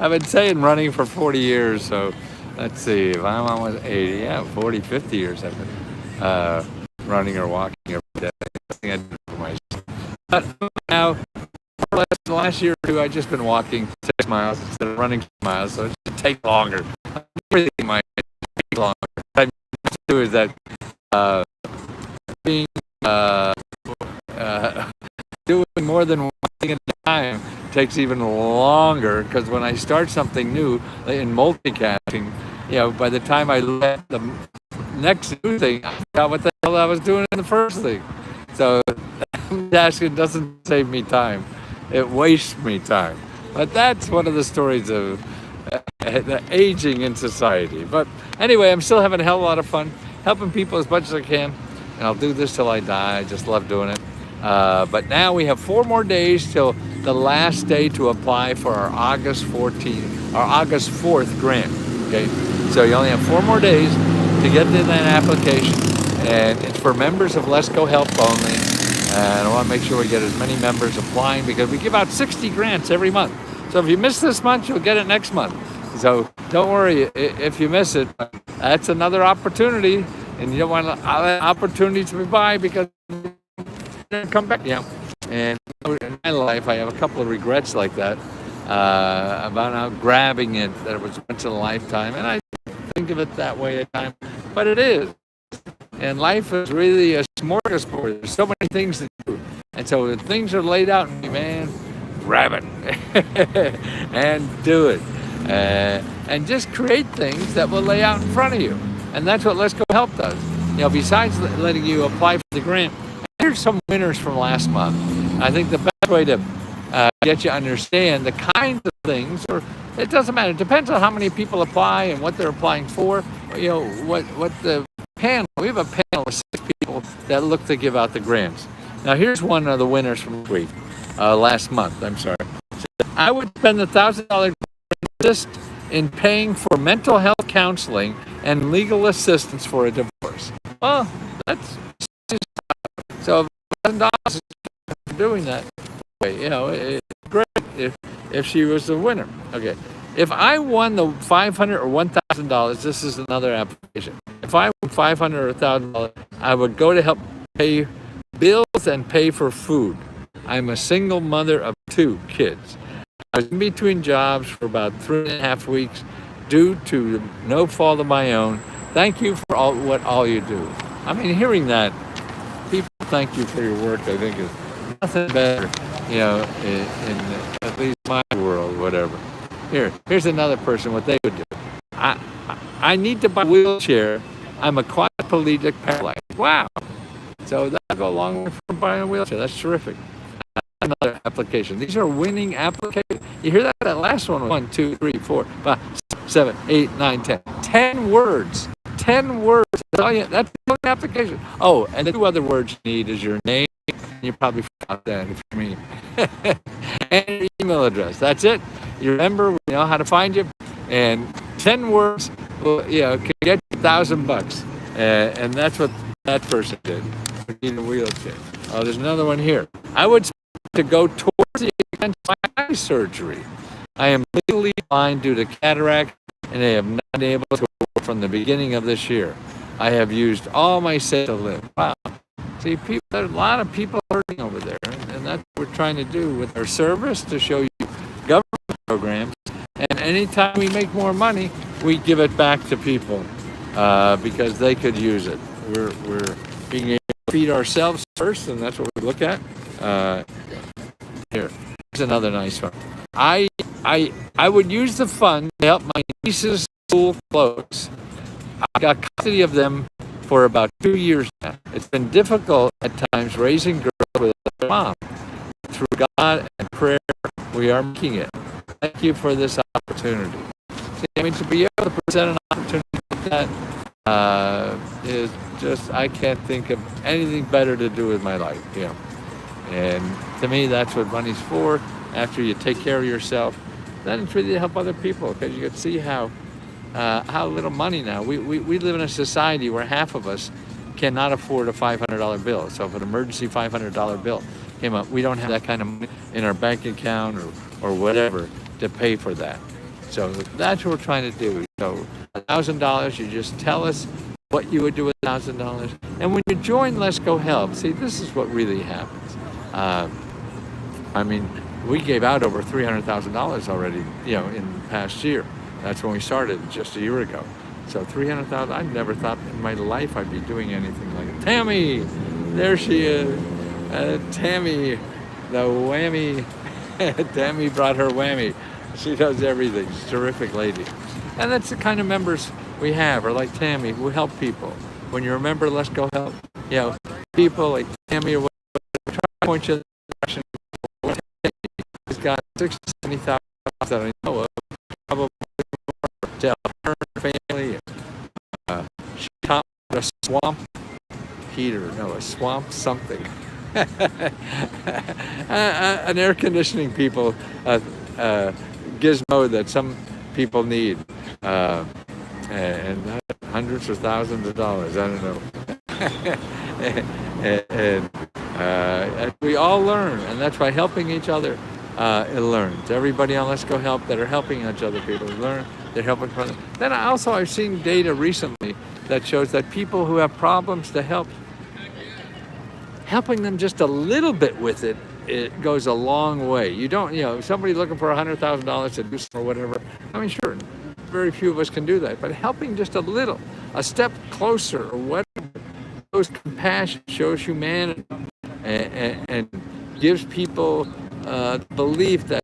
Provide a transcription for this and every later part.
I've been saying running for 40 years, so let's see, if I'm almost 80, yeah, 40, 50 years I've been running or walking every day. I think I did it for myself. But now, more or less, the last year or two, I've just been walking 6 miles instead of running 6 miles, so it should take longer. Everything might take longer. What I mean to do is that being uh, doing more than one thing at a time takes even longer, because when I start something new in multitasking, by the time I let the next new thing, I forgot what the hell I was doing in the first thing. So multitasking doesn't save me time; it wastes me time. But that's one of the stories of the aging in society. But anyway, I'm still having a hell of a lot of fun helping people as much as I can, and I'll do this till I die. I just love doing it. But now we have 4 more days till the last day to apply for our August 14th, our August 4th grant. Okay, so you only have 4 more days to get in that application, and it's for members of Let's Go Help only. And I want to make sure we get as many members applying, because we give out 60 grants every month. So if you miss this month, you'll get it next month. So don't worry if you miss it. That's another opportunity, and you don't want opportunities to be by, because come back. And in my life, I have a couple of regrets like that, about not grabbing it, that it was once in a lifetime. And I think of it that way at times, but it is. And life is really a smorgasbord. There's so many things to do. And so when things are laid out, man, grab it and do it. And just create things that will lay out in front of you. And that's what Let's Go Help does. Besides letting you apply for the grant, here's some winners from last month. I think the best way to get you to understand the kinds of things, or it doesn't matter. It depends on how many people apply and what they're applying for. What the panel. We have a panel of 6 people that look to give out the grants. Now here's one of the winners from last month. I'm sorry. I would spend $1,000 assist in paying for mental health counseling and legal assistance for a divorce. Well, that's so $1,000 for doing that. It's great if she was the winner. Okay, if I won the $500 or $1,000, this is another application. If I won $500 or $1,000, I would go to help pay bills and pay for food. I'm a single mother of 2 kids. I was in between jobs for about 3.5 weeks due to no fault of my own. Thank you for all you do. I mean, hearing that, people thank you for your work, I think is nothing better, in at least my world, whatever. Here's another person, what they would do. I need to buy a wheelchair. I'm a quadriplegic paralyzed. Wow. So that'll go a long way for buying a wheelchair. That's terrific. Another application. These are winning applications. You hear that? That last one was 1, 2, 3, 4, 5, 6, 7, 8, 9, 10. 10 words. 10 words. That's the application. Oh, and the 2 other words you need is your name. You probably forgot that for me. And your email address. That's it. You remember, we know how to find you. And 10 words can get you $1,000. And that's what that person did. We need a wheelchair. Oh, there's another one here. I would to go towards the expense of my eye surgery. I am legally blind due to cataract, and I have not been able to work from the beginning of this year. I have used all my savings to live. Wow. See, there's a lot of people hurting over there, and that's what we're trying to do with our service, to show you government programs. And anytime we make more money, we give it back to people because they could use it. We're being able to feed ourselves first, and that's what we look at. Here's another nice one. I would use the fund to help my niece's school clothes. I got custody of them for about 2 years now. It's been difficult at times raising girls with a mom. Through God and prayer, we are making it. Thank you for this opportunity. See, to be able to present an opportunity like that is just, I can't think of anything better to do with my life. And to me, that's what money's for. After you take care of yourself, then it's really to help other people, because you can see how little money now. We live in a society where half of us cannot afford a $500 bill. So if an emergency $500 bill came up, we don't have that kind of money in our bank account or whatever to pay for that. So that's what we're trying to do. So $1,000, you just tell us what you would do with $1,000. And when you join Let's Go Help, see, this is what really happens. I mean, we gave out over $300,000 already, in the past year. That's when we started, just a year ago. So 300,000, I never thought in my life I'd be doing anything like it. Tammy, there she is. Tammy, the whammy. Tammy brought her whammy. She does everything. She's a terrific lady. And that's the kind of members we have, or like Tammy, who help people. When you remember Let's Go Help, people like Tammy or whatever, try to point you in the direction. He's got 70,000 that I know of, probably more, to help her family. She taught a swamp heater, a swamp something. An air conditioning people gizmo that some people need, and hundreds or thousands of dollars, I don't know. and we all learn, and that's by helping each other. It learns. Everybody on Let's Go Help that are helping each other people learn. They're helping others. Then I've seen data recently that shows that people who have problems to helping them just a little bit with it goes a long way. You don't, somebody looking for $100,000 to do something or whatever. I mean, sure, very few of us can do that, but helping just a little, a step closer or whatever, shows compassion, shows humanity, and gives people belief that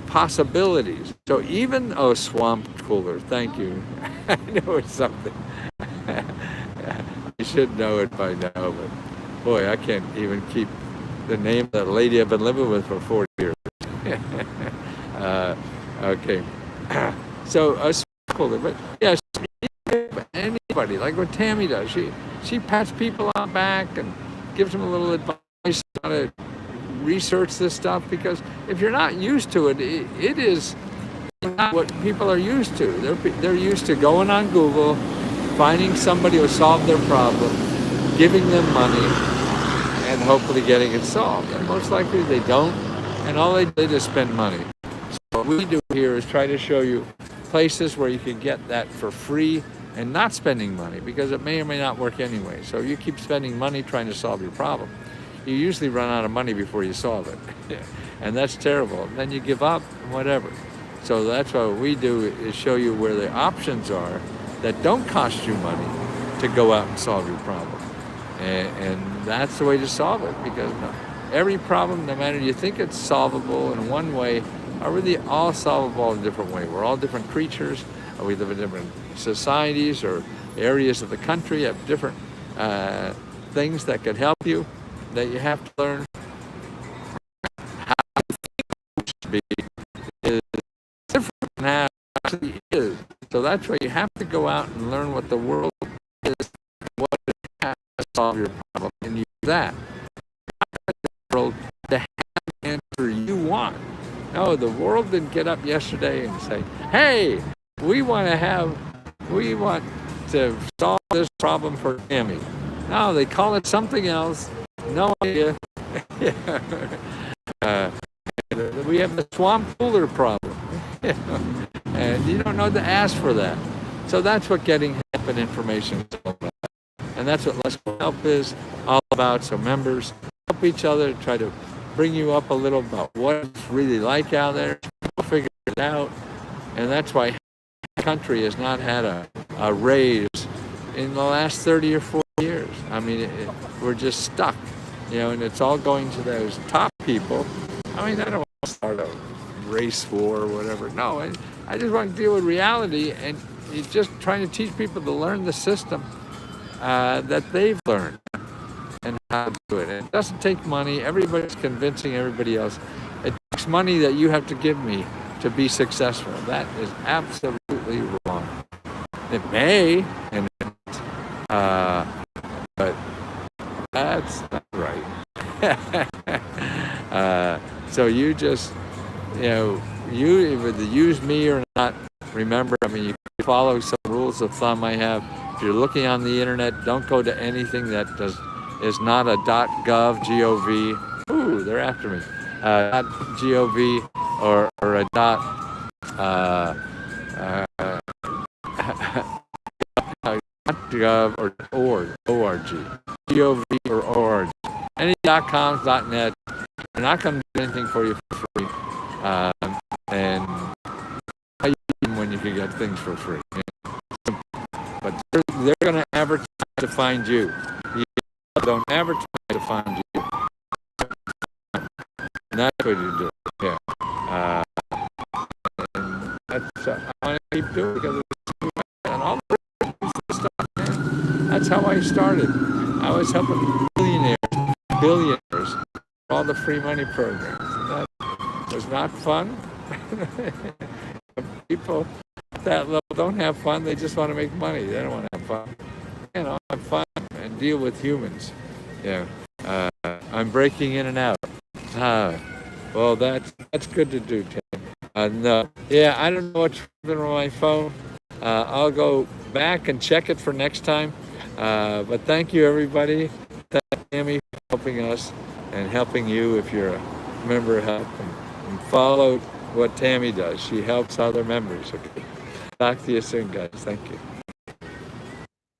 possibilities. So even swamp cooler. Thank you. I know it's something. You should know it by now, but boy, I can't even keep the name of that lady I've been living with for 40 years. Okay. So a swamp cooler, but yes, anybody like what Tammy does. She pats people on the back and gives them a little advice on how to research this stuff, because if you're not used to it, it is not what people are used to. They're used to going on Google, finding somebody who solved their problem, giving them money, and hopefully getting it solved. And most likely they don't, and all they did is spend money. So what we do here is try to show you places where you can get that for free and not spending money, because it may or may not work anyway. So you keep spending money trying to solve your problem, you usually run out of money before you solve it. And that's terrible. And then you give up, whatever. So that's what we do, is show you where the options are that don't cost you money to go out and solve your problem. And that's the way to solve it, because every problem, no matter you think it's solvable in one way, are really all solvable in a different way. We're all different creatures. We live in different societies or areas of the country, have different things that could help you, that you have to learn how to think to be is different than how it actually is. So that's why you have to go out and learn what the world is, what it has to solve your problem, and use that. The world to have the answer you want. No, the world didn't get up yesterday and say, hey, we want to solve this problem for Tammy. No, they call it something else. No idea. We have the swamp cooler problem. And you don't know to ask for that. So that's what getting help and information is all about. And that's what Let's Go Help is all about. So members help each other, try to bring you up a little about what it's really like out there. We'll figure it out. And that's why the country has not had a raise in the last 30 or 40 years. I mean, we're just stuck, and it's all going to those top people. I mean, I don't want to start a race war or whatever. No, I just want to deal with reality, and you're just trying to teach people to learn the system that they've learned and how to do it. And it doesn't take money. Everybody's convincing everybody else. It takes money that you have to give me to be successful. That is absolutely wrong. It may, and but that's not right. So you just, you either use me or not. Remember, I mean, you can follow some rules of thumb I have. If you're looking on the internet, don't go to anything that is not a .gov, G-O-V. Ooh, they're after me. .gov or a .gov or .org, .gov or .org. Any .coms, .net, they're not going to do anything for you for free. And when you can get things for free. But they're going to advertise to find you. You don't advertise to find you. And that's what you do. Yeah. And that's I want to keep doing because it's and all the stuff, man. That's how I started. I was helping billionaires, all the free money programs. And that was not fun. People at that level don't have fun. They just want to make money. They don't want to have fun. Have fun and deal with humans. Yeah. I'm breaking in and out. Well, that's good to do, Tim. No. Yeah, I don't know what's happening on my phone. I'll go back and check it for next time. But thank you, everybody. Thank Tammy for helping us and helping you if you're a member of HELP. And follow what Tammy does. She helps other members. Okay. Talk to you soon, guys. Thank you.